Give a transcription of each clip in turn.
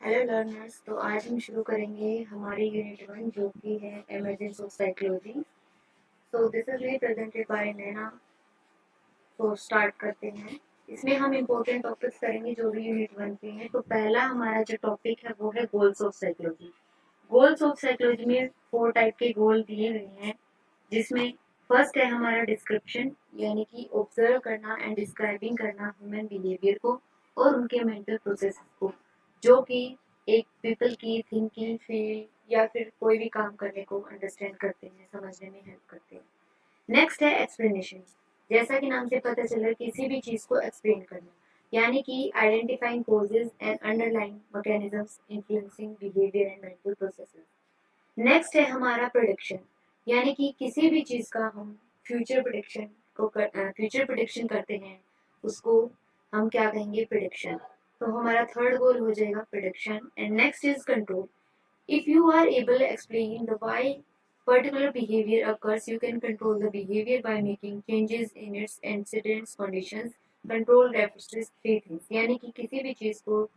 Hello learners. तो आज हम शुरू करेंगे हमारी यूनिट 1 जो कि है emergence of psychology. So this is be presented by Naina. तो स्टार्ट करते हैं। इसमें हम इम्पोर्टेंट टॉपिक्स करेंगे जो भी यूनिट 1 के हैं। तो पहला हमारा जो टॉपिक है वो है goals of psychology. Goals of psychology में 4 टाइप के गोल दिए गए हैं, जिसमें फर्स्ट है हमारा डिस्क्रिप्शन, यानी कि ऑब्जर्व करना एंड डिस्क्राइबिंग करना ह्यूमन बिहेवियर को और उनके मेंटल प्रोसेस को, जो कि एक पीपल की थिंकिंग, फील या फिर कोई भी काम करने को अंडरस्टैंड करते हैं, समझने में हेल्प करते हैं। नेक्स्ट है एक्सप्लेनेशन। जैसा कि नाम से पता चल रहा है, किसी भी चीज को एक्सप्लेन करना, यानी कि identifying causes and underlying mechanisms influencing behaviour and mental processes. Next है हमारा प्रोडिक्शन, यानी कि किसी भी चीज का हम फ्यूचर प्रोडिक्शन करते हैं, उसको हम क्या कहेंगे, प्रोडिक्शन। तो हमारा थर्ड गोल हो जाएगा prediction. And next is control. If you are able to explain the why particular behavior occurs, you can control the behavior by making changes in its incidents conditions. Control refers to three things, यानी कि किसी भी चीज को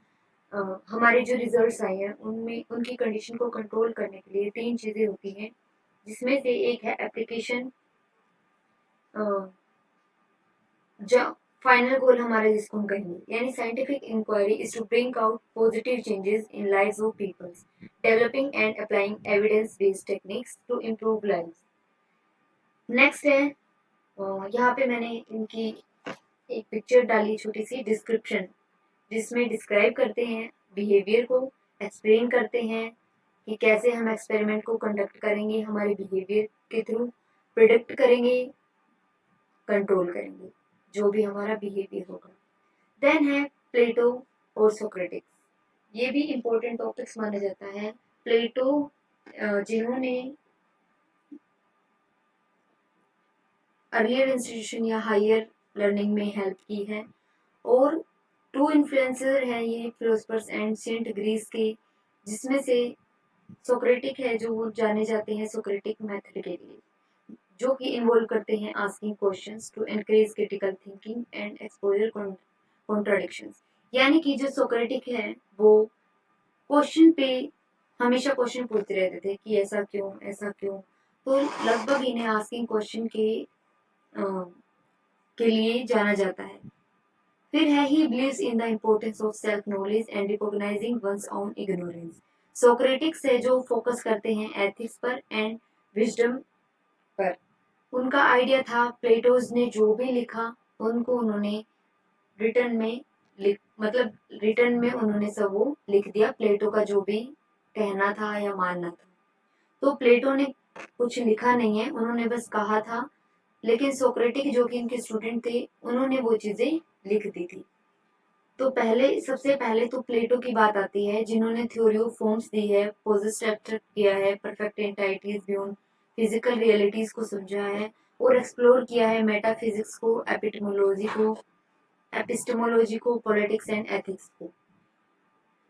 हमारे जो results आए हैं उनमें उनकी कंडीशन को कंट्रोल करने के लिए 3 चीजें होती हैं, जिसमें से एक है एप्लीकेशन। फाइनल गोल हमारा जिसको हम कहेंगे, यानी scientific inquiry is to bring out positive changes in lives of peoples, developing and applying evidence based techniques to improve lives. Next है यहाँ पे मैंने इनकी एक पिक्चर डाली, छोटी सी डिस्क्रिप्शन, जिसमें डिस्क्राइब करते हैं बिहेवियर को, एक्सप्लेन करते हैं कि कैसे हम एक्सपेरिमेंट को कंडक्ट करेंगे, हमारे बिहेवियर के थ्रू प्रिडिक्ट करेंगे, कंट्रोल करेंगे जो भी हमारा बिहेवियर होगा। देन है प्लेटो और सोक्रेटिक्स। ये भी इंपॉर्टेंट टॉपिक्स माना जाता है। प्लेटो जिन्होंने अर्लियर इंस्टीट्यूशन या हायर लर्निंग में हेल्प की है, और 2 इन्फ्लुएंसर हैं ये फिलोसफर्स एंशिएंट ग्रीस के, जिसमें से सोक्रेटिक है जो वो जाने जाते हैं सोक्रेटिक मेथड के लिए, जो कि इन्वॉल्व करते हैं asking questions to encourage critical thinking and exposure contradictions. यानी कि जो सोक्रेटिक है वो क्वेश्चन पे हमेशा क्वेश्चन पूछते रहते थे कि ऐसा क्यों, ऐसा क्यों। तो लगभग इन्हें आस्किंग क्वेश्चन के लिए जाना जाता है। फिर है he believes in the importance of self knowledge and recognizing one's own ignorance. Socrates है जो फोकस करते हैं एथिक्स पर एंड विजडम पर। उनका आइडिया था, प्लेटोज ने जो भी लिखा उनको उन्होंने रिटर्न में मतलब रिटर्न में उन्होंने सब वो लिख दिया, प्लेटो का जो भी कहना था या मानना था। तो प्लेटो ने कुछ लिखा नहीं है, उन्होंने बस कहा था, लेकिन सोक्रेटिक जो कि इनके स्टूडेंट थे उन्होंने वो चीजें लिख दी थी। तो सबसे पहले तो प्लेटो की बात आती है, जिन्होंने थ्योरी ऑफ फॉर्म्स दी है, पोजिटिव किया है, perfect entities beyond physical realities को समझा है और एक्सप्लोर किया है मेटाफिजिक्स को, एपिस्टेमोलॉजी को, पॉलिटिक्स एंड एथिक्स को।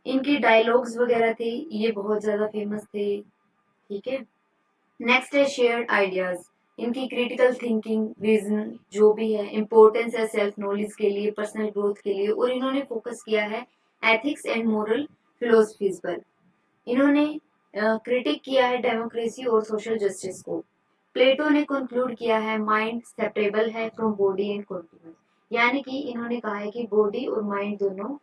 इनके डायलॉग्स वगैरह थे, ये बहुत ज्यादा फेमस थे। ठीक है। नेक्स्ट है शेयर्ड आइडियाज। इनकी क्रिटिकल थिंकिंग, विजन जो भी है, इंपॉर्टेंस है सेल्फ नॉलेज के लिए, पर्सनल ग्रोथ के लिए, और इन्होंने फोकस किया है एथिक्स एंड मोरल फिलोसफीज पर। इन्होंने क्रिटिक किया है डेमोक्रेसी और सोशल जस्टिस को। प्लेटो ने कंक्लूड किया है माइंड सेपरेबल है फ्रॉम बॉडी एंड कॉन्टिन्यूस, यानी कि इन्होंने कहा है कि बॉडी और माइंड दोनों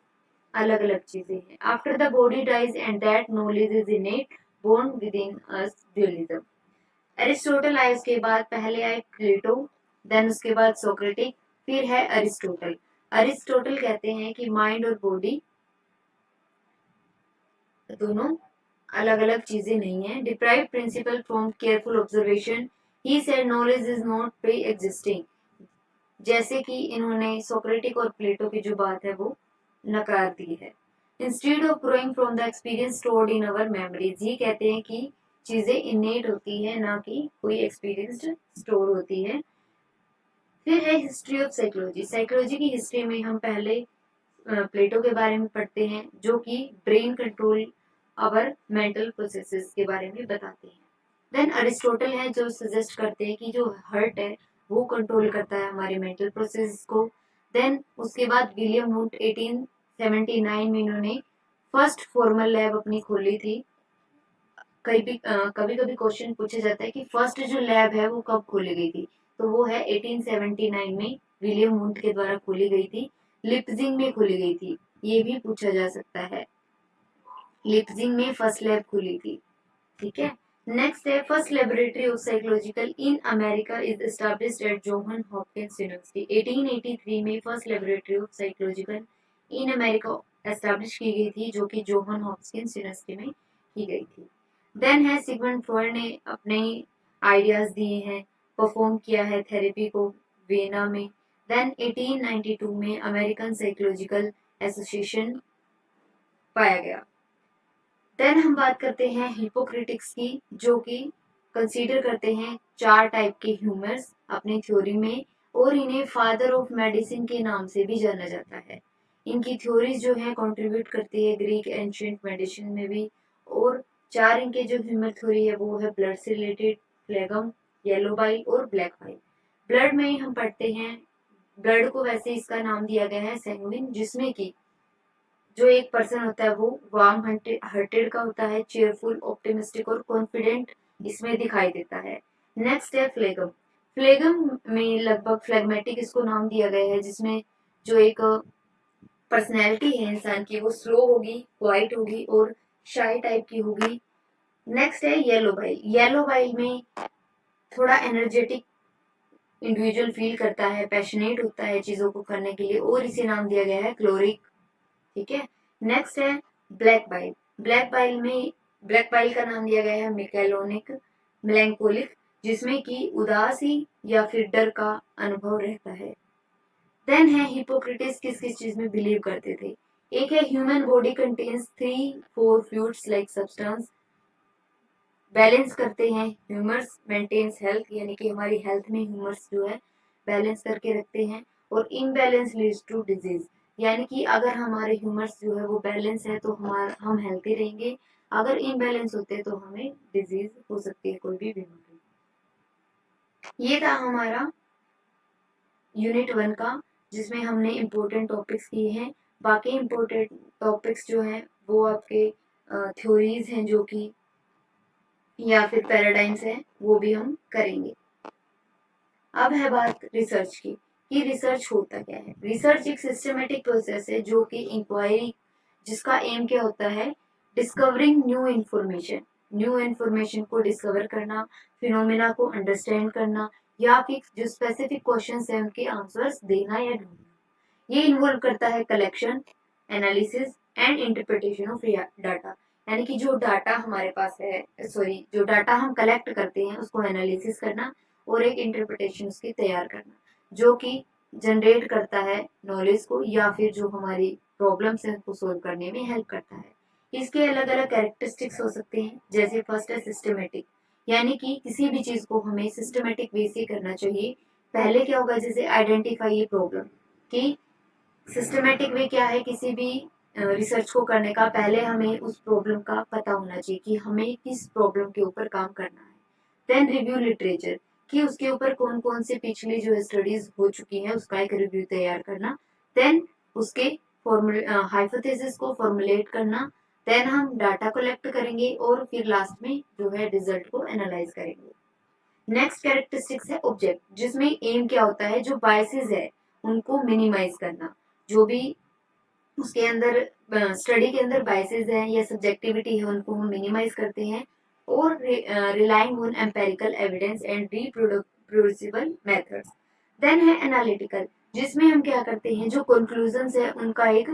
अलग अलग चीजें हैं। After the body dies and that knowledge is innate born within us dualism. Aristotle आए उसके बाद, पहले आए प्लेटो, देन उसके बाद सोक्रेटिक, फिर है अरिस्टोटल। अरिस्टोटल कहते हैं कि माइंड और बॉडी दोनों अलग अलग चीजें नहीं है। Deprive principle from careful observation, he said knowledge is not pre existing. जैसे कि इन्होंने सोक्रेटिक और प्लेटो की जो बात है वो नकार दी है। Instead of growing from the experience stored in our memories, ये कहते हैं कि चीजें इनेट होती है, ना कि कोई एक्सपीरियंस्ड स्टोर होती है। फिर है हिस्ट्री ऑफ साइकोलॉजी। साइकोलॉजी की हिस्ट्री में हम पहले प्लेटो के बारे में पढ़ते हैं, जो कि ब्रेन कंट्रोल अवर मेंटल प्रोसेसेस के बारे में बताते हैं। देन अरिस्टोटल है जो सजेस्ट करते हैं कि जो हर्ट है वो कंट्रोल करता है हमारे मेंटल प्रोसेस को। देन उसके बाद विलियम वुड 1879 में इन्होंने फर्स्ट फॉर्मल लैब अपनी खोली थी। कभी कभी क्वेश्चन पूछा जाता है कि फर्स्ट जो लैब है वो कब खोली गई थी, तो वो है 1879 में विलियम वुंट के द्वारा खोली गई थी। लिप्जिंग में खोली गई थी, ये भी पूछा जा सकता है। लिप्जिंग में फर्स्ट लैब खुली थी। ठीक है। नेक्स्ट है first laboratory of psychological in America is established eight John Hopkins university. 1883 में first laboratory of psychological in America establish की गई थी, जो कि जॉन हॉपकिंस यूनिवर्सिटी में की गई थी। देन है सिगमंड फ्रॉइड ने अपने आइडियाज दिए हैं, परफॉर्म किया है थेरेपी को वियना में। देन 1892 में अमेरिकन साइकोलॉजिकल एसोसिएशन पाया गया। देन हम बात करते हैं हिपोक्रेटिक्स की, जो कि कंसीडर करते हैं 4 टाइप के ह्यूमर्स अपनी थ्योरी में, और इन्हें फादर ऑफ मेडिसिन के नाम से भी जाना जाता है। इनकी थ्योरीज जो है कंट्रीब्यूट करती है ग्रीक एंशिएंट मेडिसिन में भी। और 4 इनके जो ह्यूमर थ्योरी है वो है ब्लड से रिलेटेड, फ्लेगम, येलो बाइल और ब्लैक बाइल। ब्लड में हम पढ़ते हैं, ब्लड को वैसे इसका नाम दिया गया है सैंग्विन, जिसमें कि जो एक पर्सन होता है वो वार्म हार्टेड का होता है, चेयरफुल, ऑप्टिमिस्टिक और कॉन्फिडेंट इसमें दिखाई देता है। नेक्स्ट है फ्लेगम। फ्लेगम में लगभग फ्लेगमेटिक इसको नाम दिया गया है, जिसमें जो एक पर्सनैलिटी है इंसान की वो स्लो होगी, क्वाइट होगी और शाई टाइप की होगी। नेक्स्ट है येलो बाइल। येलो बाइल में थोड़ा एनर्जेटिक इंडिविजुअल फील करता है, पैशनेट होता है चीजों को करने के लिए, और इसे नाम दिया गया है क्लोरिक। ठीक है। नेक्स्ट है ब्लैक बाइल। ब्लैक बाइल का नाम दिया गया है मिकेलोनिक मेलैंकोलिक, जिसमें कि उदासी या फिर डर का अनुभव रहता है। देन है हिपोक्रेटिस किस किस चीज में बिलीव करते थे। एक है human body contains 3-4 fluids like substance, balance करते हैं ह्यूमर्स, मेंटेन्स हेल्थ, यानी कि हमारी हेल्थ में ह्यूमर्स जो है बैलेंस करके रखते हैं। और इनबैलेंस लीड्स टू डिजीज, यानी कि अगर हमारे ह्यूमर्स जो है वो बैलेंस है तो हम हेल्थी रहेंगे, अगर इनबैलेंस होते हैं तो हमें डिजीज हो सकती है, कोई भी बीमारी। ये था हमारा यूनिट 1 का, जिसमें हमने इम्पोर्टेंट टॉपिक्स किए हैं। बाकी इम्पोर्टेंट टॉपिक्स जो हैं वो आपके थ्योरीज हैं, जो कि या फिर पैराडाइम्स है, वो भी हम करेंगे। अब है बात रिसर्च की कि रिसर्च होता क्या है। रिसर्च एक सिस्टमेटिक प्रोसेस है जो कि इंक्वायरी, जिसका एम क्या होता है, डिस्कवरिंग न्यू इन्फॉर्मेशन को डिस्कवर करना, फिनोमिना को अंडरस्टैंड करना, या फिर जो स्पेसिफिक क्वेश्चंस है उनके आंसर्स देना या ढूंढना। ये इन्वॉल्व करता है collection, analysis and interpretation of data, यानी कि जो डाटा हमारे पास है, जो डाटा हम कलेक्ट करते हैं उसको एनालिसिस करना और एक इंटरप्रिटेशन उसकी तैयार करना, जो कि जनरेट करता है नॉलेज को, या फिर जो हमारी प्रॉब्लम्स है उसको सोल्व करने में हेल्प करता है। इसके अलग अलग कैरेक्टरिस्टिक्स हो सकते हैं, जैसे फर्स्ट है सिस्टमेटिक, यानी कि किसी भी चीज को हमें सिस्टमेटिक वे से करना चाहिए। पहले क्या होगा, जैसे आइडेंटिफाई ये प्रॉब्लम, कि सिस्टमेटिक वे क्या है किसी भी रिसर्च को करने का, पहले हमें उस प्रॉब्लम का पता होना चाहिए कि हमें किस प्रॉब्लम के ऊपर काम करना है। देन रिव्यू लिटरेचर, कि उसके ऊपर कौन कौन से पिछली जो स्टडीज हो चुकी है उसका एक रिव्यू तैयार करना। देन उसके हाइपोथेसिस को फॉर्मुलेट करना। देन हम डाटा कलेक्ट करेंगे और फिर लास्ट में जो है रिजल्ट को एनालाइज करेंगे। नेक्स्ट कैरेक्टरिस्टिक्स है ऑब्जेक्ट, जिसमें एम क्या होता है, जो बायसेस है उनको मिनिमाइज करना, जो भी उसके अंदर स्टडी के अंदर बायसेस हैं या सब्जेक्टिविटी है उनको हम मिनिमाइज करते हैं, और relying on empirical evidence and reproducible methods. Then है एनालिटिकल, जिसमें हम क्या करते हैं, जो कंक्लूजन्स है उनका एक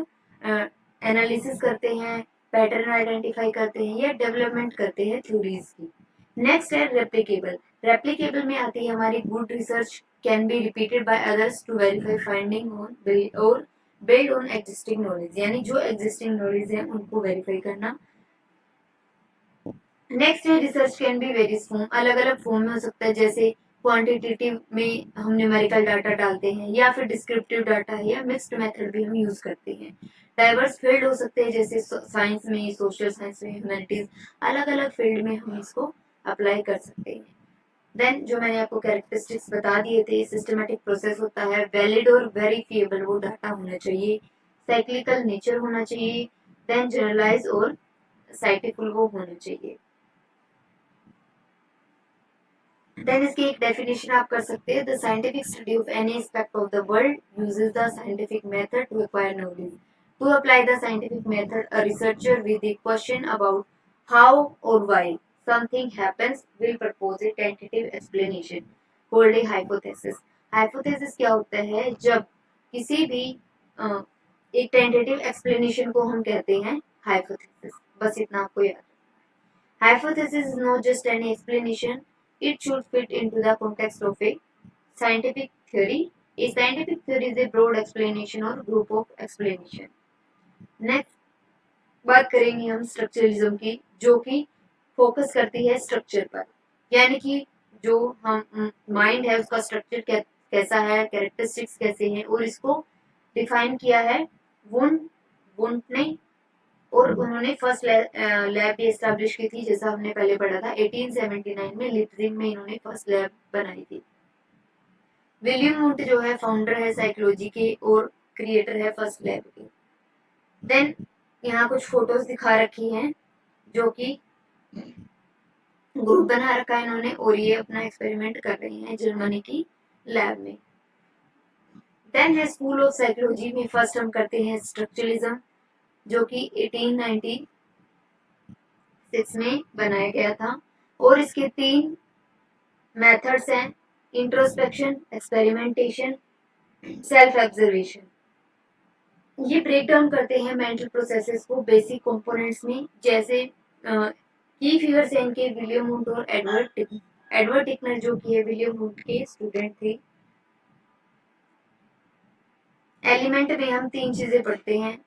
एनालिसिस करते हैं, पैटर्न आइडेंटिफाई करते हैं या डेवलपमेंट करते हैं थ्योरीज की। नेक्स्ट है रेप्लिकेबल। रेप्लिकेबल में आती है हमारी good research can be repeated by others to verify finding on और बिल्ड ऑन एग्जिस्टिंग नॉलेज, यानी जो एग्जिस्टिंग नॉलेज है उनको वेरीफाई करना। नेक्स्ट है research can be various form, अलग अलग फॉर्म में हो सकता है, जैसे क्वांटिटेटिव में हम न्यूमेरिकल डाटा डालते हैं, या फिर डिस्क्रिप्टिव डाटा है, या मिक्स्ड मेथड भी हम यूज करते हैं। डाइवर्स फील्ड हो सकते हैं, जैसे साइंस में, सोशल साइंस में, ह्यूमैनिटीज, अलग अलग फील्ड में हम इसको अप्लाई कर सकते हैं। देन जो मैंने आपको कैरेक्टरिस्टिक्स बता दिए थे, सिस्टमेटिक प्रोसेस होता है, वैलिड और वेरीफिएबल वो डाटा होना चाहिए, साइक्लिकल नेचर होना चाहिए, देन जनरलाइज और साइंटिफिक वो होना चाहिए। देन इसकी एक डेफिनेशन आप कर सकते हैं, the scientific study of any aspect of the world uses the scientific method to acquire knowledge. To apply the scientific method, a researcher with the question about how और why something happens will propose a tentative explanation called a hypothesis. Hypothesis क्या होता है? जब किसी भी एक tentative explanation को हम कहते हैं हाइपोथेसिस। बस इतना आपको याद। Hypothesis is not just any explanation, it should fit into the context of a scientific theory. A scientific theory is a broad explanation or group of explanation. Next बात करेंगे हम स्ट्रक्चरलिज्म की, जो कि फोकस करती है स्ट्रक्चर पर, यानी कि जो हम माइंड है उसका स्ट्रक्चर कैसा है, कैरेक्टरिस्टिक्स कैसे हैं, और इसको डिफाइन किया है वुंट ने। और उन्होंने फर्स्ट लैब भी एस्टैब्लिश की थी, जैसा हमने पहले पढ़ा था 1879 में लिप्जिग में इन्होंने फर्स्ट लैब बनाई थी। विलियम वुंट जो है फाउंडर है साइकोलॉजी के और क्रिएटर है फर्स्ट लैब के। देन यहाँ कुछ फोटोज दिखा रखी हैं जो कि ग्रुप बना रखा है इन्होंने, और ये अपना एक्सपेरिमेंट कर रहे हैं जर्मनी की लैब में। देन है स्कूल ऑफ साइकोलॉजी में फर्स्ट हम करते हैं स्ट्रक्चरलिज्म, जो कि 1896 में बनाया गया था, और इसके 3 मेथड्स हैं, इंट्रोस्पेक्शन, एक्सपेरिमेंटेशन, सेल्फ ऑब्जर्वेशन। ये ब्रेक डाउन करते हैं मेंटल प्रोसेसेस को बेसिक कंपोनेंट्स में, जैसे की फिगर्स हैं इनके विलियम वुंट और एडवर्ड टिकनर, जो कि है विलियम वुंट के स्टूडेंट थे। एलिमेंट में हम 3 चीजें पढ़ते हैं,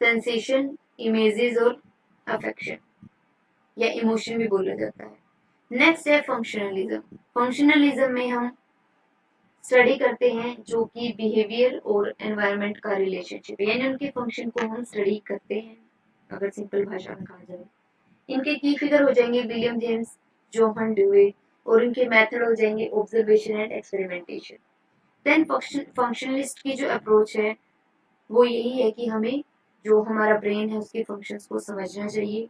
सेंसेशन, इमेजेस और अफेक्शन, या इमोशन भी बोला जाता है। नेक्स्ट है फंक्शनलिज्म। फंक्शनलिज्म में हम स्टडी करते हैं जो कि बिहेवियर और एनवायरनमेंट का रिलेशनशिप, यानी उनके फंक्शन को हम स्टडी करते हैं, अगर सिंपल भाषा में कहा जाए। इनके की फिगर हो जाएंगे विलियम जेम्स, जोहन ड्यूवे, और इनके मेथड हो जाएंगे observation and experimentation. Then functionalist की जो अप्रोच है वो यही है कि हमें जो हमारा ब्रेन है उसके फंक्शंस को समझना चाहिए।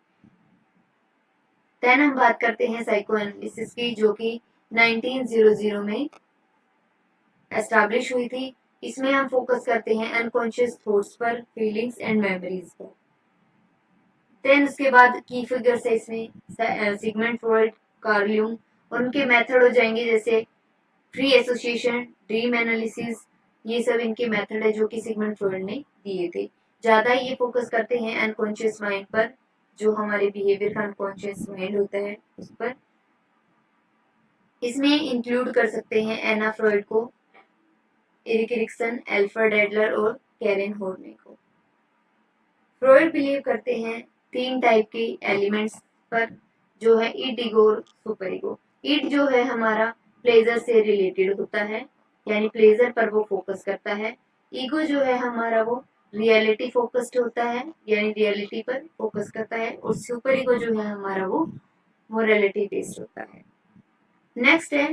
देन हम बात करते हैं साइकोएनालिसिस की, जो कि 1900 में एस्टैब्लिश हुई थी। इसमें हम फोकस करते हैं अनकॉन्शियस थॉट्स पर, फीलिंग्स एंड मेमोरीज पर। देन उसके बाद की फिगर्स है इसमें सिगमंड फ्रॉइड, कार्ल यूंग, और उनके मेथड हो जाएंगे जैसे फ्री एसोसिएशन, ड्रीम एनालिसिस। ये सब इनके मेथड है जो कि सिगमंड फ्रॉइड ने दिए थे। ज्यादा ये फोकस करते हैं अनकॉन्शियस माइंड पर, जो हमारे बिहेवियर का अनकॉन्शियस माइंड होता है उस पर। इसमें इंक्लूड कर सकते हैं एना फ्रॉइड को, एरिक एरिक्सन, अल्फ्रेड एडलर और कैरन हॉर्ने को। फ्रॉइड बिलीव करते हैं 3 टाइप के एलिमेंट्स पर, जो है ईड, ईगो और सुपर ईगो। ईड जो है हमारा प्लेजर से रिलेटेड होता है, यानी प्लेजर पर वो फोकस करता है। ईगो जो है हमारा वो रियलिटी फोकस्ड होता है, यानी रियलिटी पर फोकस करता है। और सुपर ईगो जो है हमारा वो मोरालिटी बेस्ड होता है। नेक्स्ट है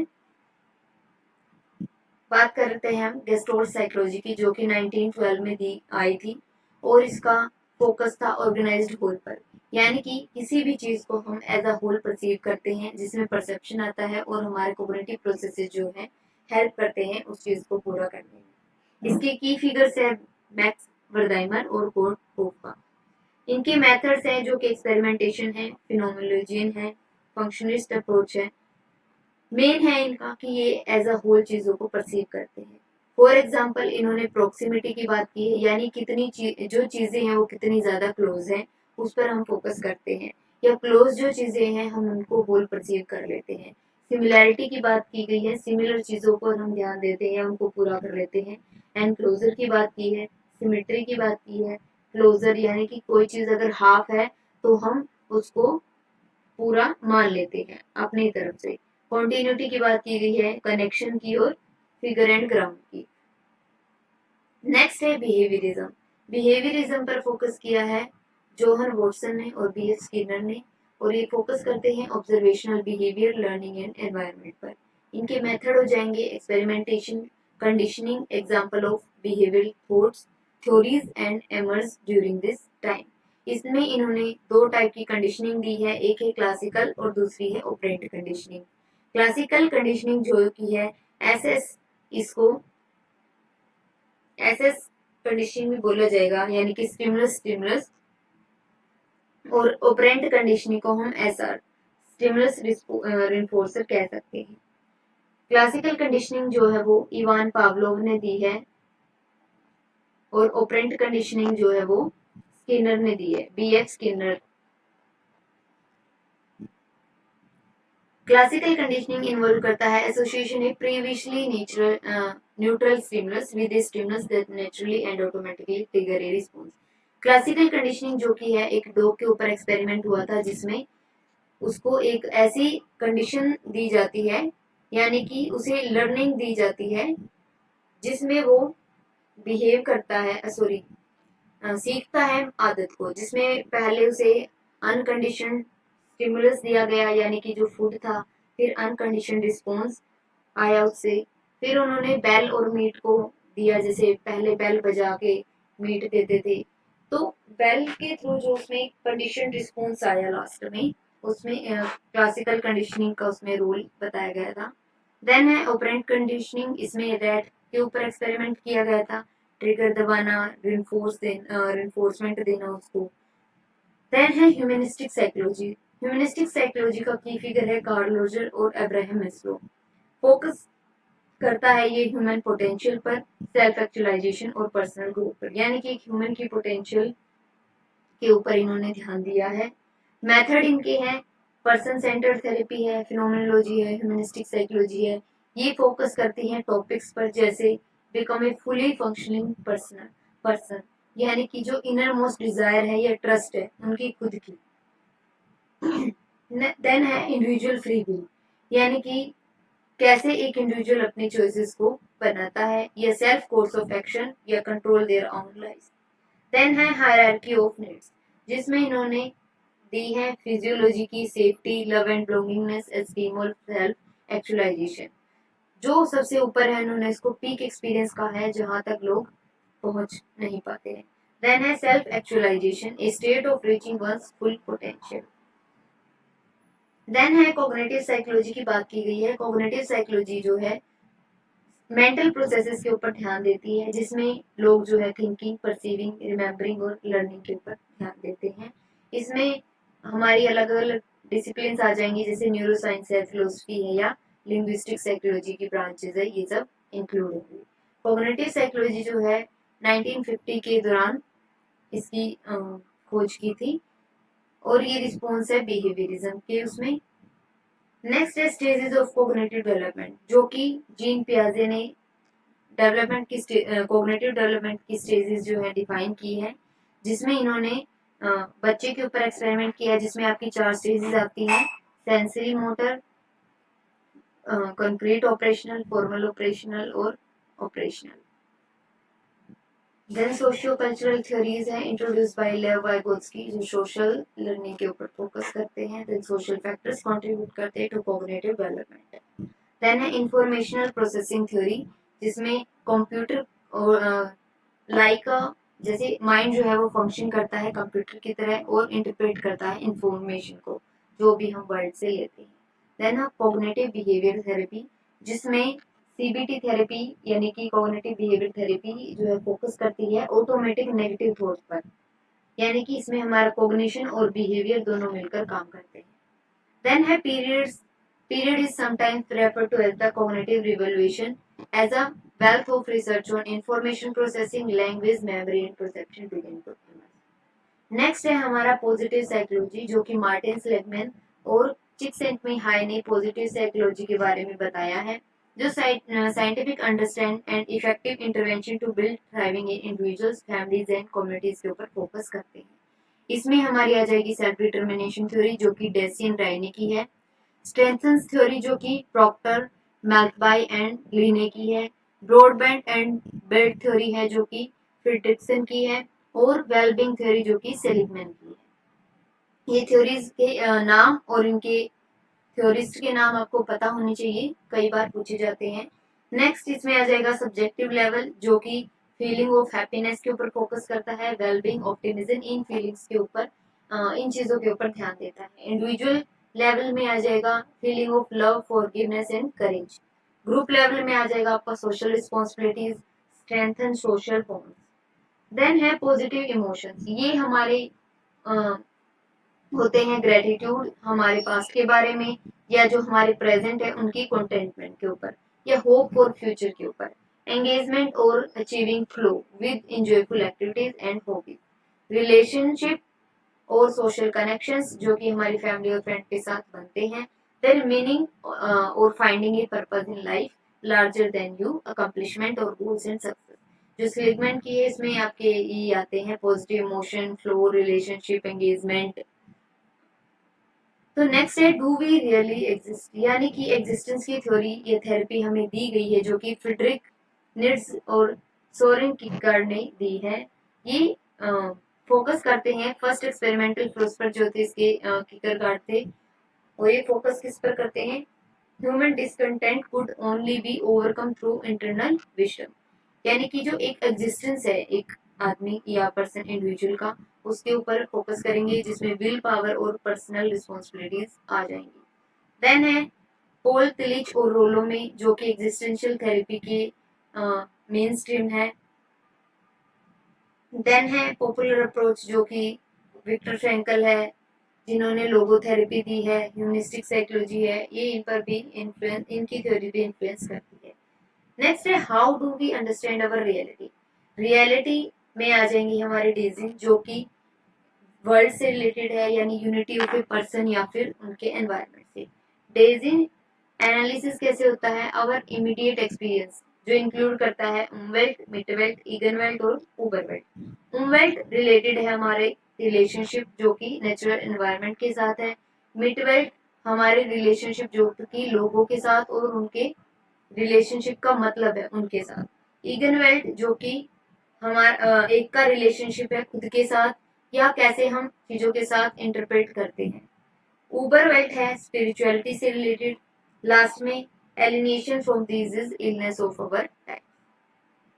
बात करते हैं हम गेस्टोल्ट साइकोलॉजी की, जो कि 1912 में दी आई थी, और इसका फोकस था ऑर्गेनाइज्ड होल पर, यानी कि किसी भी चीज को हम एज अ होल परसीव करते हैं, जिसमें परसेप्शन आता है और हमारे कोग्निटिव प्रोसेसेस जो है हेल्प करते हैं उस चीज को पूरा करने में। इसके की फिगर्स है मैक्स वर्दाइमर और कोर्ट होफका। इनके मेथड्स हैं जो कि एक्सपेरिमेंटेशन है, फिनोमेनोलॉजियन है, फंक्शनलिस्ट अप्रोच है। मेन है इनका कि ये एज अ होल चीजों को परसीव करते हैं। फॉर एग्जाम्पल इन्होंने प्रोक्सिमिटी की बात की है, यानी कितनी जो चीजें हैं वो कितनी ज्यादा क्लोज हैं उस पर हम फोकस करते हैं, या क्लोज जो चीजें हैं हम उनको होल परसीव कर लेते हैं। सिमिलैरिटी की बात की गई है, सिमिलर चीजों पर हम ध्यान देते हैं, उनको पूरा कर लेते हैं। एंड क्लोजर की बात की है, सिमिट्री की बात की है। क्लोजर यानी कि कोई चीज अगर हाफ है तो हम उसको पूरा मान लेते हैं अपनी तरफ से। कॉन्टिन्यूटी की बात की गई है, कनेक्शन की और फिगर एंड ग्राउंड की। नेक्स्ट है बिहेवियरिज्म। बिहेवियरिज्म पर फोकस किया है जोहन वॉटसन ने और बी एफ स्किनर ने, और ये फोकस करते हैं observational behaviour, learning and environment पर। इनके मेथड हो जाएंगे experimentation, conditioning, example of behavioural thoughts, theories and emerge during this time. इसमें इन्होंने दो टाइप की कंडीशनिंग दी है, एक है क्लासिकल और दूसरी है ऑपरेंट कंडीशनिंग। क्लासिकल कंडीशनिंग जो की है एसएस, इसको एसएस कंडीशनिंग भी बोला जाएगा, यानी कि स्टिमुलस स्टिमुलस, और ऑपरेंट कंडीशनिंग को हम एसआर स्टिमुलस रिइंफोर्सर कह सकते हैं। क्लासिकल कंडीशनिंग जो है वो इवान पावलोव ने दी है और ऑपरेंट कंडीशनिंग जो है वो स्किनर ने दी है, BF Skinner. Classical conditioning involve करता है association A previously neutral stimulus with A stimulus that naturally and automatically trigger A response. Classical conditioning जो की है एक डॉग के ऊपर एक्सपेरिमेंट हुआ था, जिसमें उसको एक ऐसी कंडीशन दी जाती है, यानी कि उसे लर्निंग दी जाती है जिसमें वो बिहेव करता है, सॉरी सीखता है आदत को, जिसमें पहले उसे अनकंडीशन स्टिमुलस दिया गया, यानी कि जो फूड था, फिर अनकंडीशन रिस्पॉन्स आया उससे, फिर उन्होंने बेल और मीट को दिया, जैसे पहले बेल बजा के मीट देते थे, तो बेल के थ्रू जो उसमें कंडीशन रिस्पॉन्स आया लास्ट में, उसमें क्लासिकल कंडीशनिंग का उसमें रूल बताया गया था। देन है ऑपरेंट कंडीशनिंग, इसमें रैट के ऊपर एक्सपेरिमेंट किया गया था, ट्रिगर दबाना, रिइंफोर्समेंट देना उसको। देन है ह्यूमनिस्टिक साइकोलॉजी। ह्यूमनिस्टिक साइकोलॉजी का की फिगर है कार्ल रोजर और अब्राहम मैस्लो। फोकस करता है ये ह्यूमन पोटेंशियल पर, सेल्फ एक्चुअलाइजेशन और पर्सनल ग्रोथ पर, यानी कि एक ह्यूमन की पोटेंशियल के ऊपर इन्होंने ध्यान दिया है। मेथड इनके हैं पर्सन सेंटर्ड थेरेपी है, फिनोमेनोलॉजी है, ह्यूमनिस्टिक साइकोलॉजी है। ये फोकस करती हैं टॉपिक्स पर, जैसे become a fully functioning person, यानी कि जो इनर मोस्ट डिजायर है या ट्रस्ट है उनकी खुद की। देन है इंडिविजुअल फ्री विल, यानी कि कैसे एक इंडिविजुअल अपनी चॉइसेस को बनाता है, या सेल्फ कोर्स ऑफ एक्शन या control their own life. Then है हायरार्की ऑफ नीड्स, जिसमें इन्होंने दी है फिजियोलॉजी की safety, love and belongingness, esteem और सेल्फ एक्चुअलाइजेशन। जो सबसे ऊपर है उन्होंने इसको पीक एक्सपीरियंस कहा है, जहां तक लोग पहुंच नहीं पाते हैं। देन है self actualization, a state of reaching one's full potential. Then है कॉग्निटिव साइकोलॉजी की बात की गई है। कॉग्निटिव साइकोलॉजी जो है मेंटल प्रोसेसेस के ऊपर ध्यान देती है, जिसमें लोग जो है थिंकिंग, परसीविंग, रिमेम्बरिंग और लर्निंग के ऊपर ध्यान देते हैं। इसमें हमारी अलग अलग डिसिप्लिन आ जाएंगी, जैसे न्यूरो साइंस है, फिलोसफी है, या लिंग्विस्टिक साइकोलॉजी की ब्रांचेज है, ये सब इंक्लूड होंगी। कॉग्निटिव साइकोलॉजी जो है 1950 के दौरान इसकी खोज की थी, और ये रिस्पॉन्स है बिहेवियरिज्म के उसमें। नेक्स्ट है स्टेजेस ऑफ कोग्निटिव डेवलपमेंट, जो कि जीन पियाजे ने डेवलपमेंट की कोग्निटिव डेवलपमेंट की स्टेजेस जो है डिफाइन की है, जिसमें इन्होंने बच्चे के ऊपर एक्सपेरिमेंट किया, जिसमें आपकी 4 स्टेजेस आती हैं, sensory motor, concrete operational, formal operational और operational. Then socio cultural theories है इंट्रोड्यूस बाय लेव वाइगोत्स्की, जो सोशल लर्निंग के ऊपर फोकस करते हैं। देन सोशल फैक्टर्स कंट्रीब्यूट करते हैं टू कॉग्निटिव डेवलपमेंट। देन है इंफॉर्मेशनल प्रोसेसिंग थ्योरी, जिसमें कंप्यूटर और लाइक जैसे माइंड जो है वो फंक्शन करता है कंप्यूटर की तरह, और इंटरप्रेट करता है इंफॉर्मेशन को जो भी हम वर्ड से लेते हैं। देन है कॉग्निटिव बिहेवियर थेरेपी, जिसमें सीबीटी थेरेपी यानी कि कॉग्निटिव बिहेवियर थेरेपी जो है फोकस करती है ऑटोमेटिक नेगेटिव थॉट पर, यानी कि इसमें हमारा कॉग्निशन और बिहेवियर दोनों मिलकर काम करते हैं। देन है period is sometimes referred to as the cognitive revolution as a wealth of research on information processing, language, memory and perception begin to emerge. Next है हमारा पॉजिटिव साइकोलॉजी, जो कि मार्टिन सेलिगमैन और चिक्सेंटमी-हाई ने पॉजिटिव साइकोलॉजी के बारे में बताया है, जो scientific understand and effective intervention to build thriving in individuals, families and communities के ऊपर फोकस करते हैं। इसमें हमारी आ जाएगी सेल्फ डिटर्मिनेशन थ्योरी, जो कि डेसियन राय की है, स्ट्रेंथन्स थ्योरी जो कि प्रॉक्टर, मैल्थबाई एंड ली की है, ब्रॉडबैंड एंड बेल्ट थ्योरी है जो कि फ्रिड्रिक्सन की है, और वेलबिंग थ्योरी जो कि सेलिगमैन की है। ये थ्योरीज के नाम और इनके थ्योरिस्ट के नाम आपको पता होने चाहिए, कई बार पूछे जाते हैं। नेक्स्ट इसमें आ जाएगा सब्जेक्टिव लेवल, जो कि फीलिंग ऑफ हैप्पीनेस के ऊपर फोकस करता है, वेलबींग ऑप्टिमिज्म इन फीलिंग्स के ऊपर इन चीजों के ऊपर ध्यान देता है। इंडिविजुअल लेवल में आ जाएगा feeling of love, forgiveness and courage. Group level में आ जाएगा आपका social responsibilities, strengthen social bonds. Then है पॉजिटिव इमोशंस, ये हमारे होते हैं ग्रेटिट्यूड हमारे पास्ट के बारे में, या जो हमारे प्रेजेंट है उनकी कंटेंटमेंट के ऊपर, या होप फॉर फ्यूचर के ऊपर। एंगेजमेंट और achieving flow with enjoyful activities and hobbies. Relationship और सोशल कनेक्शंस जो कि हमारी फैमिली और फ्रेंड के साथ बनते हैं। देन मीनिंग और finding a purpose in life larger than you, accomplishment और गोल्स एंड सक्सेस। जो सेगमेंट की है इसमें आपके ये आते हैं positive emotion, flow, relationship, engagement. तो नेक्स्ट है डू वी रियली एग्जिस्ट, यानी कि एग्जिस्टेंस की थ्योरी, ये थेरेपी हमें दी गई है जो कि फ्रेडरिक निट्स और सोरेन किरकेगार्ड ने दी है। ये फोकस करते हैं फर्स्ट एक्सपेरिमेंटल फिलोसोफर जो थे इसके किरकेगार्ड थे, और ये फोकस किस पर करते हैं, human discontent could only be overcome through internal wisdom, यानी कि जो एक एग्जिस्टेंस है एक आदमी या पर्सन इंडिविजुअल का, उसके ऊपर फोकस करेंगे जिसमें विल पावर और पर्सनल रिस्पॉन्सिबिलिटीज आ जाएंगी। देन है पोल तिलिच और रोलो में जो कि एग्जिस्टेंशियल थेरेपी के मेन स्ट्रीम है। देन है पॉपुलर अप्रोच जो कि विक्टर फ्रैंकल है जिन्होंने लोगोथेरेपी दी है, ह्यूमनिस्टिक साइकोलॉजी है, ये इन पर भी इन्फ्लुएंस, इनकी थ्योरी भी इन्फ्लुएंस करती है। नेक्स्ट है how do we understand our reality. Reality में आ जाएंगी हमारे डेजिंग जो कि वर्ल्ड से रिलेटेड है, यानी यूनिटी ऑफ ए पर्सन या फिर उनके एनवायरनमेंट से। डेजिंग एनालिसिस कैसे होता है, अवर इमीडिएट एक्सपीरियंस जो इंक्लूड करता है उमवेल्ट, मिडवेल्ट, ईगनवेल्ट और उबरवेल्ट। उमवेल्ट रिलेटेड है हमारे रिलेशनशिप जो कि नेचुरल एनवायरनमेंट के साथ है। मिडवेल्ट हमारे रिलेशनशिप जो कि लोगों के साथ और उनके रिलेशनशिप का मतलब है उनके साथ। ईगनवेल्ट जो कि हमारा एक का रिलेशनशिप है खुद के साथ, या कैसे हम चीजों के साथ इंटरप्रेट करते हैं। उबरवेल्ट है स्पिरिचुअलिटी से रिलेटेड। लास्ट में alienation from disease illness of our time.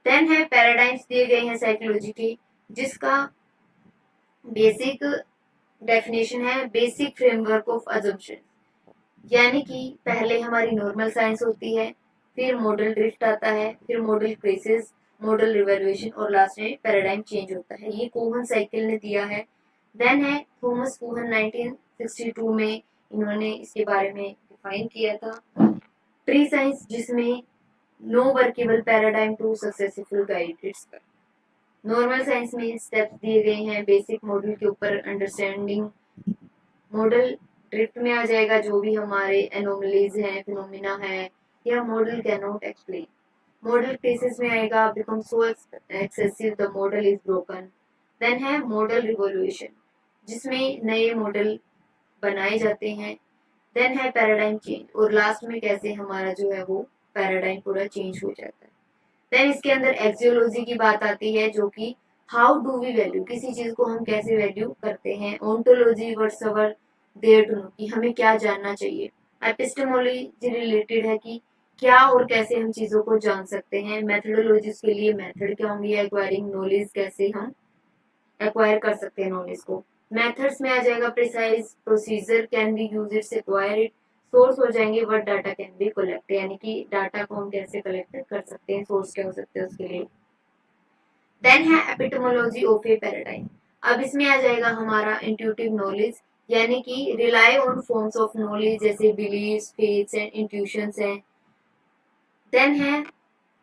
Then है पैराडाइम्स दिए गए हैं साइकोलॉजी के, जिसका बेसिक डेफिनेशन है बेसिक फ्रेमवर्क ऑफ अजम्पशन, यानी कि पहले हमारी नॉर्मल साइंस होती है, फिर मॉडल ड्रिफ्ट आता है, फिर मॉडल क्रेसेस, मॉडल रिवॉल्यूशन और लास्ट में पैराडाइम चेंज होता है। ये कोहन साइकिल ने दिया है। देन है थॉमस कोहन 1962 में इन्होंने इसके बारे में डिफाइन किया था ट्री साइंस, जिसमें no workable paradigm to successful guides पर। नॉर्मल साइंस में स्टेप्स दिए गए हैं बेसिक मॉडल के ऊपर अंडरस्टैंडिंग। मॉडल ड्रिफ्ट में आ जाएगा जो भी हमारे एनोमलीज हैं, फिनोमिना है, या model can not explain. Model cases में आएगा become so excessive the model is broken. Then है मॉडल रिवॉल्यूशन जिसमें नए मॉडल बनाए जाते हैं। देन है पैराडाइम चेंज, और लास्ट में कैसे हमारा जो है वो पैराडाइम पूरा चेंज हो जाता है। देन इसके अंदर एक्सियोलॉजी की बात आती है जो कि हाउ डू वी वैल्यू, किसी चीज को हम कैसे वैल्यू करते हैं। Ontology what's our there to know, कि हमें क्या जानना चाहिए। एपिस्टेमोलॉजी रिलेटेड है कि क्या और कैसे हम चीजों को जान सकते हैं। मेथोडोलॉजी के लिए मेथड क्या होंगी, एक्वायरिंग नॉलेज, कैसे हम एक्वायर कर सकते हैं नॉलेज को। मेथड्स में आ जाएगा precise, procedure, can be use it's, acquire it. Source हो जाएंगे what data can be collect, यानी कि डाटा को हम कैसे कलेक्ट कर सकते हैं, सोर्स क्या हो सकते हैं उसके लिए। देन है एपिटोमोलॉजी ऑफ ए पैराडाइम। अब इसमें आ जाएगा हमारा इंट्यूटिव नॉलेज, यानी कि rely on forms of knowledge जैसे बिलीव्स, फेथ्स एंड इंट्यूशंस हैं। देन है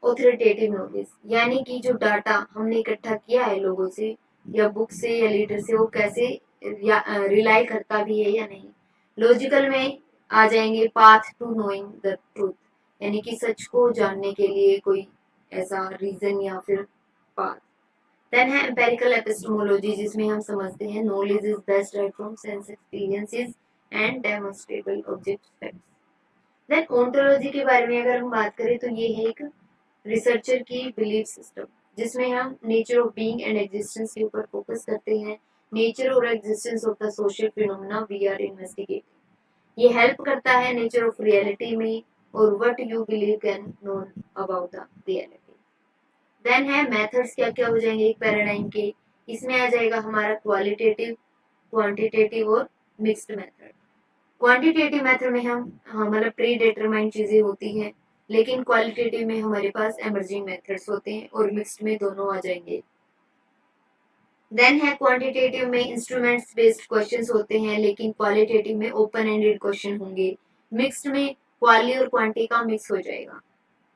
ऑथोरिटेटिव नॉलेज, यानी कि जो डाटा हमने इकट्ठा किया है लोगों से या बुक से या लीडर से, वो कैसे रिलाई करता भी है या नहीं। लॉजिकल में आ जाएंगे path to knowing the truth, यानी कि सच को जानने के लिए कोई ऐसा रीजन या फिर पाथ। देन है एम्पेरिकल एपिस्टेमोलॉजी जिसमें हम समझते हैं knowledge is best right from sense experiences and demonstrable object facts. Then ontology के बारे में अगर हम बात करें तो ये है एक रिसर्चर की बिलीफ सिस्टम जिसमें हम nature of being and existence के ऊपर फोकस करते हैं। नेचर और existence of the social phenomena we are investigating. ये हेल्प करता है नेचर ऑफ रियलिटी में और what you believe can know about the reality. Then है मेथड्स क्या क्या हो जाएंगे एक पैराडाइम के, इसमें आ जाएगा हमारा क्वालिटेटिव, क्वांटिटेटिव और मिक्स्ड मेथड। क्वांटिटेटिव मेथड में हम मतलब प्री डिटरमाइंड चीजें होती हैं, लेकिन क्वालिटेटिव में हमारे पास एमर्जिंग मेथड्स होते हैं, और मिक्स्ड में दोनों आ जाएंगे। देन है क्वांटिटेटिव में इंस्ट्रूमेंट्स बेस्ड क्वेश्चंस होते हैं, लेकिन क्वालिटेटिव में ओपन एंडेड क्वेश्चन होंगे। मिक्स्ड में क्वाली और क्वांटी का मिक्स हो जाएगा।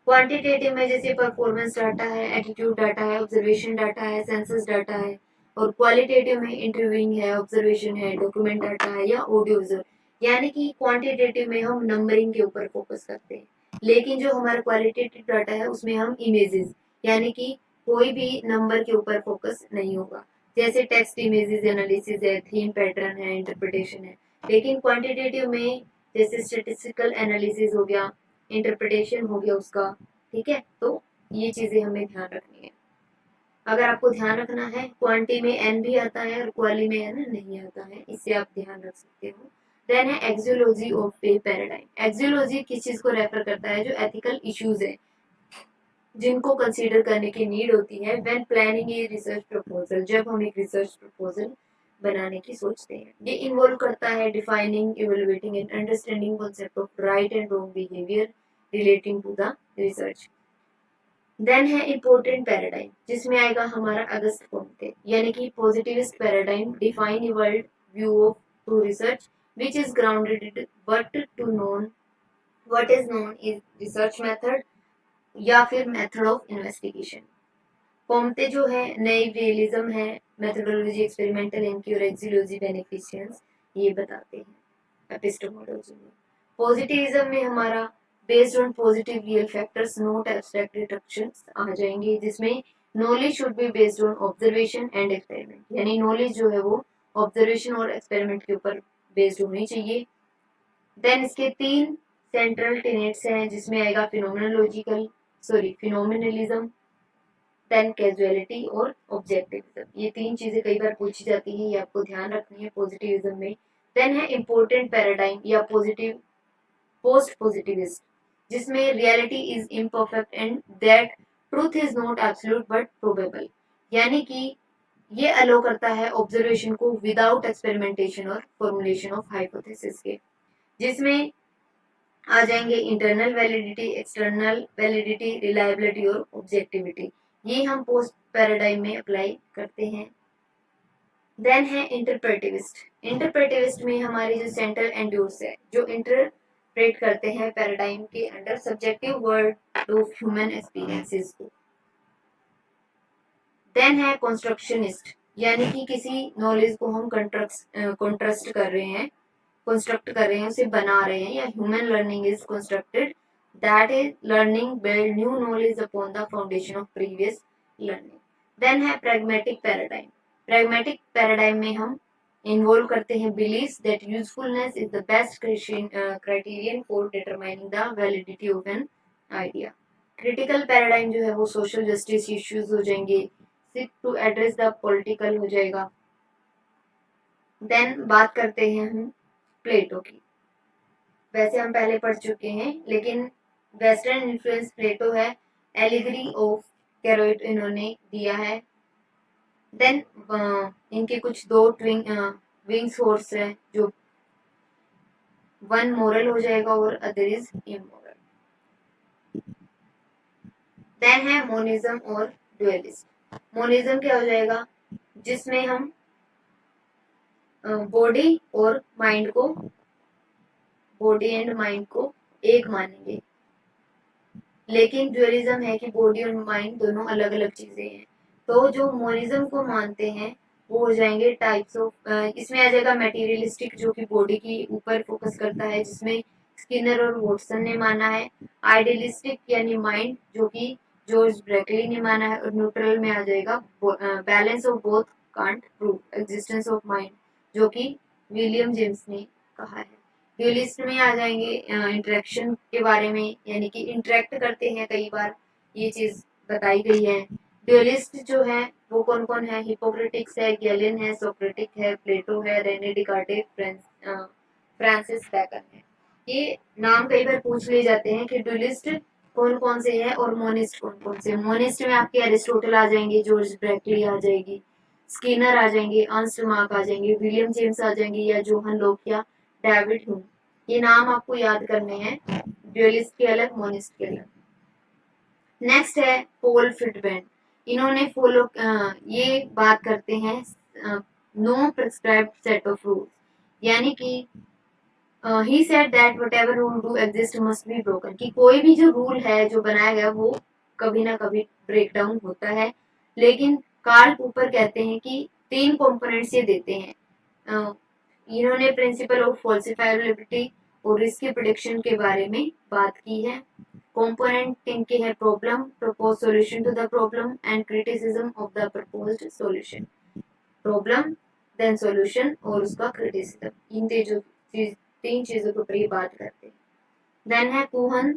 क्वांटिटेटिव में जैसे परफॉर्मेंस डाटा है, एटीट्यूड डाटा है, ऑब्जर्वेशन डाटा है, सेंसस डाटा है, और क्वालिटेटिव में इंटरव्यूइंग है, ऑब्जर्वेशन है, डॉक्यूमेंट डाटा है या ऑडियो विजुअल। यानी कि क्वांटिटेटिव में हम नंबरिंग के ऊपर फोकस करते हैं, लेकिन जो हमारा क्वालिटेटिव डाटा है उसमें हम इमेजेस यानी कि कोई भी नंबर के ऊपर फोकस नहीं होगा। जैसे टेक्स्ट इमेजेस एनालिसिस है, थीम पैटर्न है, इंटरप्रिटेशन है। लेकिन क्वांटिटेटिव में जैसे स्टेटिस्टिकल एनालिसिस हो गया, इंटरप्रिटेशन हो गया उसका, ठीक है। तो ये चीजें हमें ध्यान रखनी है। अगर आपको ध्यान रखना है, क्वांटी में एन भी आता है और क्वाली में एन नहीं आता है, इससे आप ध्यान रख सकते हो। देन है axiology of A paradigm. Axiology किस चीज को रेफर करता है, जो एथिकल इश्यूज है जिनको कंसीडर करने की नीड होती है when planning a research proposal, जब हम एक रिसर्च प्रपोजल बनाने की सोचते हैं। ये इन्वॉल्व करता है defining, evaluating and understanding concept of right and wrong behaviour relating to the research. Then है इम्पोर्टेंट पैराडाइम, जिसमें आएगा हमारा अगस्त पोंते, यानी कि positivist paradigm define a world view of to research which is grounded but to known what is known is research method या फिर method of investigation. पोम्ते जो है नई रियलिज्म है, मेथोडोलॉजी एक्सपेरिमेंटल इनकी और एक्सियोलॉजी बेनिफिशियंस ये बताते हैं एपिस्टेमोलॉजी में। पॉजिटिविज्म में हमारा based on positive real factors not abstract deductions आ जाएंगे, जिसमें knowledge should be based on observation and experiment, यानी नॉलेज जो है वो ऑब्जर्वेशन और एक्सपेरिमेंट के ऊपर बेस्ड होनी चाहिए। देन इसके 3 सेंट्रल टेनेट्स हैं, जिसमें आएगा फिनोमिनलिज्म, देन कैजुअलिटी और ऑब्जेक्टिविज्म। ये 3 चीजें कई बार पूछी जाती है, ये आपको ध्यान रखनी है पॉजिटिविज्म में। देन है इम्पोर्टेंट पैराडाइम या पॉजिटिव पोस्ट पॉजिटिविस्ट, जिसमें reality is imperfect and that truth is not absolute but probable, यानी कि ये अलो करता है ऑब्जर्वेशन को विदाउट एक्सपेरिमेंटेशन और फॉर्मुलेशन ऑफ हाइपोथेसिस के, जिसमें आ जाएंगे internal validity, external validity, reliability और ऑब्जेक्टिविटी। ये हम पोस्ट पैराडाइम में अप्लाई करते हैं। देन है इंटरप्रेटिविस्ट। इंटरप्रेटिविस्ट में हमारी जो सेंट्रल एंड्यूर्स है, जो इंटरप्रेट करते हैं पैराडाइम के under subjective world of human experiences को। देन है कंस्ट्रक्शनिस्ट, यानी कि किसी नॉलेज को हम कंट्रस्ट कर रहे हैं, कंस्ट्रक्ट कर रहे हैं, उसे बना रहे हैं, या human learning is constructed, that is learning build new knowledge upon the foundation of previous learning. Then है प्रैग्मेटिक पैराडाइम। प्रैग्मेटिक पैराडाइम में हम इन्वॉल्व करते हैं believes that usefulness is the best criterion for determining the validity of an idea. Critical paradigm जो है वो social justice issues हो जाएंगे, seek to address the political हो जाएगा। देन बात करते हैं हम प्लेटो की। वैसे हम पहले पढ़ चुके हैं, लेकिन वेस्टर्न इन्फ्लुएंस प्लेटो है, एलिगरी ऑफ कैरोट इन्होंने दिया है। देन इनके कुछ 2 विंग्स हॉर्स है, जो वन मोरल हो जाएगा और अदर इज इमोरल। देन है मोनिज्म और डुअलिज्म। मोनिज्म क्या हो जाएगा, जिसमें हम बॉडी और माइंड को, बॉडी एंड माइंड को एक मानेंगे, लेकिन ड्यूअलिज्म है कि बॉडी और माइंड दोनों अलग अलग चीजें हैं। तो जो मोनिज्म को मानते हैं वो हो जाएंगे टाइप्स ऑफ, इसमें आ जाएगा मटेरियलिस्टिक, जो कि बॉडी के ऊपर फोकस करता है, जिसमें स्किनर और वॉटसन ने माना है। आइडियलिस्टिक यानी माइंड, जो कि जॉर्ज ब्रेकली ने माना है। और न्यूट्रल में आ जाएगा balance of both can't prove existence of mind, जो कि विलियम जेम्स ने कहा है। ड्यूलिस्ट में आ जाएंगे इंटरेक्शन के बारे में, यानी कि इंटरेक्ट करते हैं कई बार, ये चीज बताई गई है। ड्यूलिस्ट जो है वो कौन कौन है, हिपोक्रेटिक्स है, गैलिन है, सोक्रेटिक है, प्लेटो है, रेने डिकार्टे, फ्रांसिस बैकन है। ये नाम कई बार पूछ लिए जाते हैं कि ड्यूलिस्ट कौन कौन से हैं और मोनिस्ट कौन कौन से। मोनिस्ट में आपके एरिस्टोटल आ जाएंगे, जॉर्ज ब्रैकली आ जाएगी, स्किनर आ जाएंगे, अर्नस्ट मार्क आ जाएंगे, विलियम जेम्स आ जाएंगे, या जोहन लोक या डेविड ह्यूम। ये नाम आपको याद करने हैं, ड्यूलिस्ट के अलग, मोनिस्ट के अलग। नेक्स्ट है पोल फ्रिडमैन। इन्होंने ये बात करते हैं no prescribed set of rules, यानी कि he said that whatever rule do exist must be broken, कि कोई भी जो रूल है जो बनाया गया वो कभी ना कभी ब्रेक डाउन होता है। लेकिन कार्ल कूपर कहते हैं कि 3 कंपोनेंट्स ये देते हैं। इन्होंने प्रिंसिपल ऑफ फॉल्सिफाइबिलिटी और रिस्क की प्रेडिक्शन के बारे में बात की है। कंपोनेंट इनके है problem, proposed solution to the problem and criticism of the proposed solution. Problem, then solution और उसका क्रिटिसिज्म, इन तीन चीजों के ऊपर ये बात करते हैं। देन है कुहन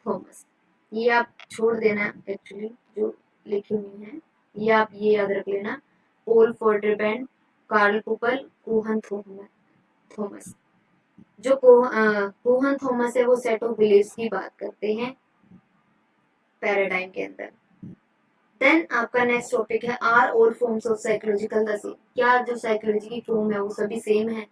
थॉमस, ये आप छोड़ देना एक्चुअली जो लिखी हुई है, ये आप ये याद रख लेना। पोल फॉर्ड्रेबैंड, कार्ल कूपर, कुहन थॉमस। जो कुहन थॉमस है वो सेट ऑफ बिलीव्स की बात करते हैं पैराडाइम के अंदर। देन आपका नेक्स्ट टॉपिक है are all forms of psychological the same, क्या जो साइकोलॉजी की फॉर्म है वो सभी सेम है।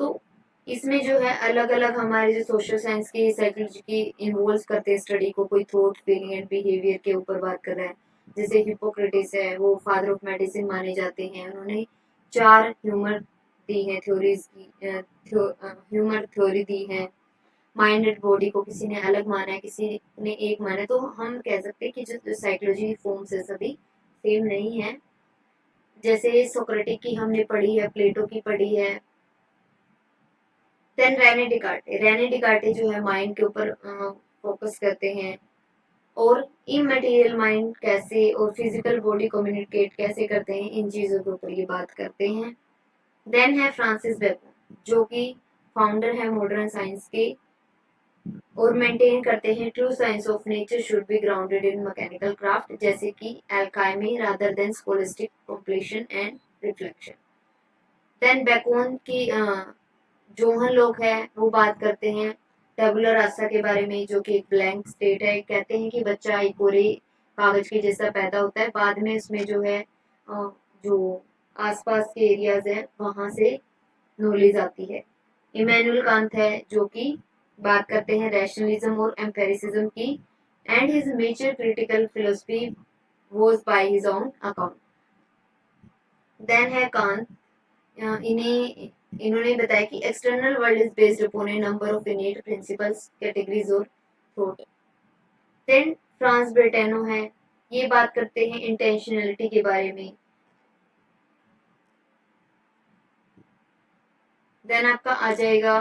तो इसमें जो है अलग अलग हमारे जो सोशल साइंस की साइकोलॉजी की इन्वॉल्व करते हैं स्टडी को, कोई थॉट फीलिंग एंड बिहेवियर के ऊपर बात कर रहा है। जैसे हिपोक्रेटिस है, वो फादर ऑफ मेडिसिन माने जाते हैं। उन्होंने 4 ह्यूमर दी है थ्योरीज की, ह्यूमर थ्योरी दी है। माइंड एंड बॉडी को किसी ने अलग माना है, किसी ने एक माना है। तो हम कह सकते हैं कि जो साइकोलॉजी फॉर्म्स है सभी सेम नहीं है। जैसे सोक्रेटिक की हमने पढ़ी है, प्लेटो की पढ़ी है। देन रेने डिकार्टे जो है माइंड के ऊपर फोकस करते हैं और इमटेरियल माइंड कैसे और फिजिकल बॉडी कम्युनिकेट कैसे करते हैं, इन चीजों के ऊपर ये बात करते हैं। देन है फ्रांसिस बेकन, जो कि फाउंडर है मॉडर्न साइंस के और मेंटेन करते हैं true science of nature should be grounded in mechanical craft, जैसे कि alchemy rather than scholastic completion and reflection. Then Bacon की जोहन लोग है वो बात करते हैं टेबुलर रास्ता के बारे में, जो कि एक ब्लैंक स्टेट है। कहते हैं कि बच्चा एक पूरे कागज के जैसा पैदा होता है, बाद में उसमें जो है जो आसपास के एरियाज है वहां से नॉलेज आती है। इमैनुअल कांत है जो कि बात करते हैं रैशनलिज्म और एम्पेरिसिज्म की, and his major critical philosophy was by his own account. Then है कांत, इन्होंने बताया कि external world is based upon a number of innate principles, categories और थॉट। देन फ्रांस ब्रेटेनो है, ये बात करते हैं इंटेंशनलिटी के बारे में। देन आपका आ जाएगा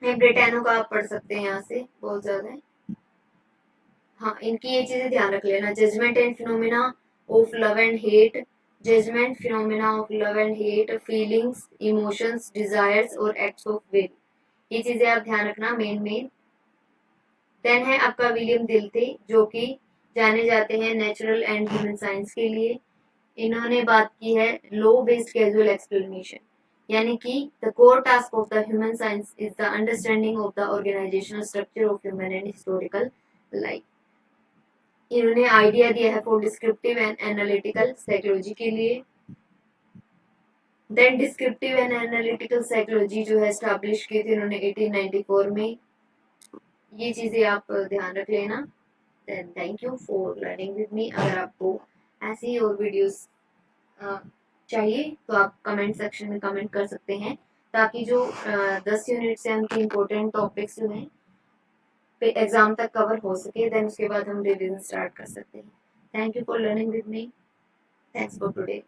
ब्रेटेनो का, आप पढ़ सकते हैं यहाँ से, बहुत ज्यादा है। हाँ, इनकी ये चीजें ध्यान रख लेना। Judgment and phenomena of love and hate, judgment phenomena of love and hate, feelings, emotions, desires और एक्ट्स ऑफ विल, ये चीजें आप ध्यान रखना मेन। देन है आपका विलियम दिल्थे, जो कि जाने जाते हैं नेचुरल एंड ह्यूमन साइंस के लिए। इन्होंने बात की है लॉ बेस्ड कैजुअल एक्सप्लेनेशन, यानी कि the core task of the human science is the understanding of the organizational structure of human and historical life. इन्होंने आइडिया दिया है for descriptive and analytical psychology के लिए। Then descriptive and analytical psychology जो है establish की थी इन्होंने 1894 में। ये चीजें आप ध्यान रख लेना। Then thank you for learning with me. अगर आपको ऐसी और वीडियोस चाहिए तो आप कमेंट सेक्शन में कमेंट कर सकते हैं, ताकि जो 10 यूनिट से उनके इम्पोर्टेंट टॉपिक्स जो हैं एग्जाम तक कवर हो सके। देन उसके बाद हम रिवीजन स्टार्ट कर सकते हैं। Thank you for learning with me. Thanks for today.